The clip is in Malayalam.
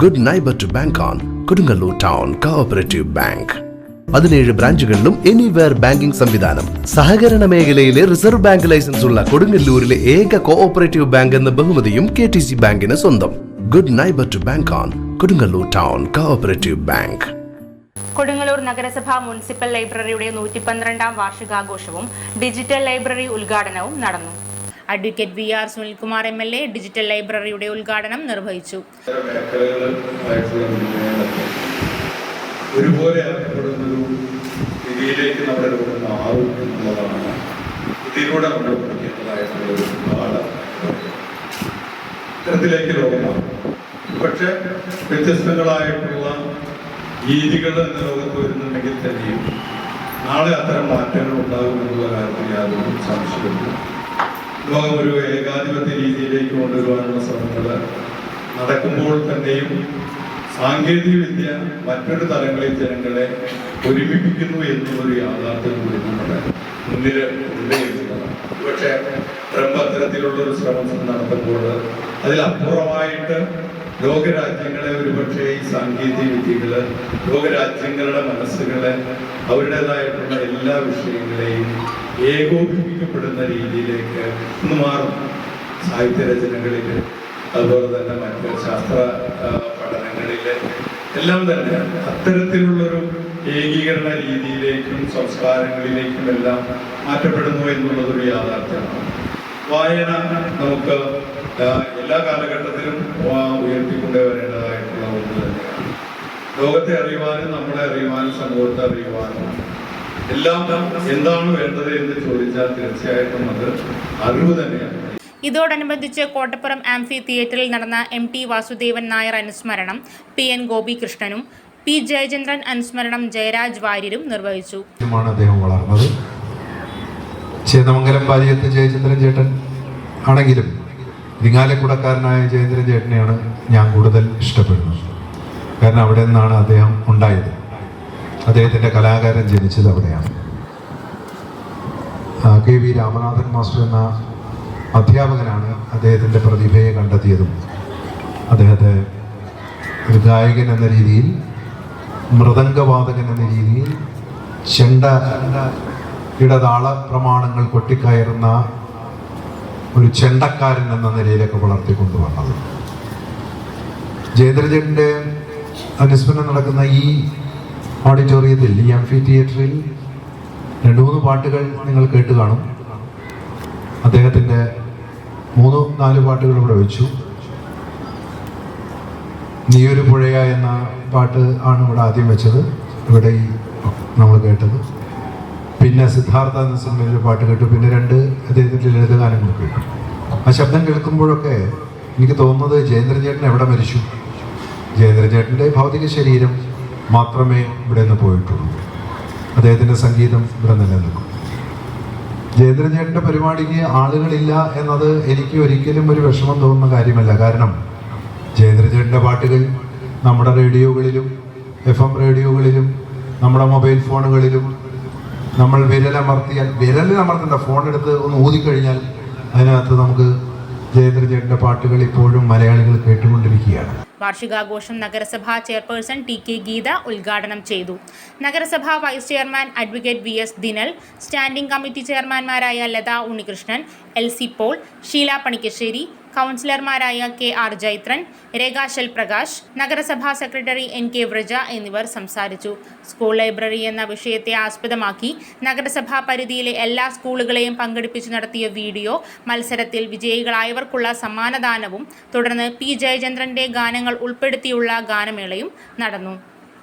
Good neighbour to bank on Kodungallur town cooperative bank. 17 ബ്രാഞ്ചുകളിലും എനിവെയർ ബാങ്കിംഗ് സംവിധാനം. സഹകരണ മേഖലയിലെ റിസർവ് ബാങ്ക് ലൈസൻസ് ഉള്ള കൊടുങ്ങല്ലൂരിലെ ഏക കോഓപ്പറേറ്റീവ് ബാങ്ക് എന്ന ബഹുമതിയും KTC ബാങ്കിന് സ്വന്തം. Good neighbour to bank on Kodungallur town cooperative bank. Kodungallur നഗരസഭ മുനിസിപ്പൽ ലൈബ്രറിയുടെ 112ാം വാർഷികാഘോഷവും ഡിജിറ്റൽ ലൈബ്രറി ഉദ്ഘാടനവും നടന്നു. Advocate VR Sunilkumar MLA digital ലൈബ്രറിയുടെ ഉദ്ഘാടനം നിർവഹിച്ചു. ഒരുപോലെ അറിയപ്പെടുന്നൊരു രീതിയിലേക്ക് നമ്മുടെ ലോകം മാറും എന്നുള്ളതാണ് ഇതിലൂടെ നമ്മൾ പഠിക്കേണ്ടതായിട്ടുള്ള ഒരു പാഠം. ഇത്തരത്തിലേക്ക് ലോകം മാറും. പക്ഷെ വ്യത്യസ്തങ്ങളായിട്ടുള്ള രീതികൾ എന്ന ലോകത്ത് വരുന്നുണ്ടെങ്കിൽ തന്നെയും നാളെ അത്തരം മാറ്റങ്ങൾ ഉണ്ടാകുമെന്നുള്ള കാര്യത്തിൽ യാതൊരു സംശയമില്ല. ലോകം ഒരു ഏകാധിപത്യ രീതിയിലേക്ക് കൊണ്ടുവരുവാനുള്ള ശ്രമങ്ങൾ നടക്കുമ്പോൾ തന്നെയും സാങ്കേതിക വിദ്യ മറ്റൊരു തലങ്ങളിൽ ജനങ്ങളെ ഒരുമിപ്പിക്കുന്നു എന്നുള്ളൊരു യാഥാർത്ഥ്യം കൂടി നമ്മുടെ മുന്നിൽ ഉണ്ട് എന്നുള്ളതാണ്. പക്ഷേ ട്രംപ് അത്തരത്തിലുള്ളൊരു ശ്രമം നടത്തുമ്പോൾ അതിലപ്പുറമായിട്ട് ലോകരാജ്യങ്ങളെ ഒരുപക്ഷെ ഈ സാങ്കേതിക വിദ്യകള് ലോകരാജ്യങ്ങളുടെ മനസ്സുകളെ അവരുടേതായിട്ടുള്ള എല്ലാ വിഷയങ്ങളെയും ഏകോപിപ്പിക്കപ്പെടുന്ന രീതിയിലേക്ക് ഒന്ന് മാറും. സാഹിത്യരചനകളിൽ അതുപോലെ തന്നെ മറ്റ് ശാസ്ത്ര പഠനങ്ങളിലെ എല്ലാം തന്നെ അത്തരത്തിലുള്ളൊരു ഏകീകരണ രീതിയിലേക്കും സംസ്കാരങ്ങളിലേക്കും എല്ലാം മാറ്റപ്പെടുന്നു എന്നുള്ളതൊരു യാഥാർത്ഥ്യമാണ്. വായന നമുക്ക് എല്ലാ കാലഘട്ടത്തിലും ഉയർത്തിക്കൊണ്ടുവരേണ്ടതായിട്ടുള്ള ഒന്ന് തന്നെയാണ്. ലോകത്തെ അറിയുവാനും നമ്മളെ അറിയുവാനും സമൂഹത്തെ അറിയുവാനും എല്ലാം എന്താണ് വേണ്ടത് എന്ന് ചോദിച്ചാൽ തീർച്ചയായിട്ടും അത് അറിവ് തന്നെയാണ്. ഇതോടനുബന്ധിച്ച് കോട്ടപ്പുറം ആംഫി തിയേറ്ററിൽ നടന്ന MT വാസുദേവൻ നായർ അനുസ്മരണം PN ഗോപികൃഷ്ണനും P ജയചന്ദ്രൻ അനുസ്മരണം ജയരാജ് വാര്യരും നിർവഹിച്ചു. അദ്ദേഹം വളർന്നത് ചേന്ദമംഗലം പാലിയത്ത് ജയചന്ദ്രൻ ചേട്ടൻ ആണെങ്കിലും ഇരിങ്ങാലക്കുടക്കാരനായ ജയചന്ദ്രൻ ചേട്ടനെയാണ് ഞാൻ കൂടുതൽ ഇഷ്ടപ്പെടുന്നത്. കാരണം അവിടെ നിന്നാണ് അദ്ദേഹം ഉണ്ടായത്. അദ്ദേഹത്തിൻ്റെ കലാകാരൻ ജനിച്ചത് അവിടെയാണ്. KV രാമനാഥൻ മാസ്റ്റർ എന്ന അധ്യാപകനാണ് അദ്ദേഹത്തിൻ്റെ പ്രതിഭയെ കണ്ടെത്തിയതും അദ്ദേഹത്തെ ഒരു ഗായകൻ എന്ന രീതിയിൽ, മൃദംഗവാദകൻ എന്ന രീതിയിൽ, ചെണ്ടയുടെ താള പ്രമാണങ്ങൾ കൊട്ടിക്കയറുന്ന ഒരു ചെണ്ടക്കാരൻ എന്ന നിലയിലൊക്കെ വളർത്തിക്കൊണ്ടുവന്നത്. ജയചന്ദ്രൻ്റെ അനുസ്മരണം നടക്കുന്ന ഈ ഓഡിറ്റോറിയത്തിൽ, ഈ ആംഫി തിയേറ്ററിൽ 2-3 പാട്ടുകൾ നിങ്ങൾ കേട്ട് കാണും. അദ്ദേഹത്തിൻ്റെ 3-4 പാട്ടുകൾ ഇവിടെ വെച്ചു. നീയൊരു പുഴയ എന്ന പാട്ട് ആണ് ഇവിടെ ആദ്യം വെച്ചത്, ഇവിടെ ഈ നമ്മൾ കേട്ടത്. പിന്നെ സിദ്ധാർത്ഥ എന്ന സിനിമയിലൊരു പാട്ട് കേട്ടു. പിന്നെ 2 അദ്ദേഹത്തിൻ്റെ ലളിതഗാനങ്ങൾ കേട്ടു. ആ ശബ്ദം കേൾക്കുമ്പോഴൊക്കെ എനിക്ക് തോന്നുന്നത് ജയേന്ദ്രൻ ചേട്ടൻ എവിടെ മരിച്ചു? ജയേന്ദ്രൻ ചേട്ടൻ്റെ ഭൗതിക ശരീരം മാത്രമേ ഇവിടെ നിന്ന് പോയിട്ടുള്ളൂ. അദ്ദേഹത്തിൻ്റെ സംഗീതം ഇവിടെ നിലനിൽക്കും. ജയേന്ദ്രൻ ചേട്ടൻ്റെ പരിപാടിക്ക് ആളുകളില്ല എന്നത് എനിക്ക് ഒരിക്കലും ഒരു വിഷമം തോന്നുന്ന കാര്യമല്ല. കാരണം ജയേന്ദ്രൻ ചേട്ടൻ്റെ പാട്ടുകൾ നമ്മുടെ റേഡിയോകളിലും FM റേഡിയോകളിലും നമ്മുടെ മൊബൈൽ ഫോണുകളിലും നമ്മൾ വിരലമർത്തേണ്ട ഫോണെടുത്ത് ഒന്ന് ഊതിക്കഴിഞ്ഞാൽ അതിനകത്ത് നമുക്ക് ജയേന്ദ്രൻ ചേട്ടൻ്റെ പാട്ടുകൾ ഇപ്പോഴും മലയാളികൾ കേട്ടുകൊണ്ടിരിക്കുകയാണ്. വാർഷികാഘോഷം നഗരസഭാ ചെയർപേഴ്സൺ TK ഗീത ഉദ്ഘാടനം ചെയ്തു. നഗരസഭാ vice chairman advocate VS Dinal, standing committee ചെയർമാൻമാരായ ലത ഉണ്ണികൃഷ്ണൻ, LC പോൾ, ഷീല പണിക്കശ്ശേരി, കൗൺസിലർമാരായ KR ജൈത്രൻ, രേഖാശൽ പ്രകാശ്, നഗരസഭാ സെക്രട്ടറി NK വ്രജ എന്നിവർ സംസാരിച്ചു. സ്കൂൾ ലൈബ്രറി എന്ന വിഷയത്തെ ആസ്പദമാക്കി നഗരസഭാ പരിധിയിലെ എല്ലാ സ്കൂളുകളെയും പങ്കെടുപ്പിച്ചു നടത്തിയ വീഡിയോ മത്സരത്തിൽ വിജയികളായവർക്കുള്ള സമ്മാനദാനവും തുടർന്ന് P ജയചന്ദ്രന്റെ ഗാനങ്ങൾ ഉൾപ്പെടുത്തിയുള്ള ഗാനമേളയും നടന്നു.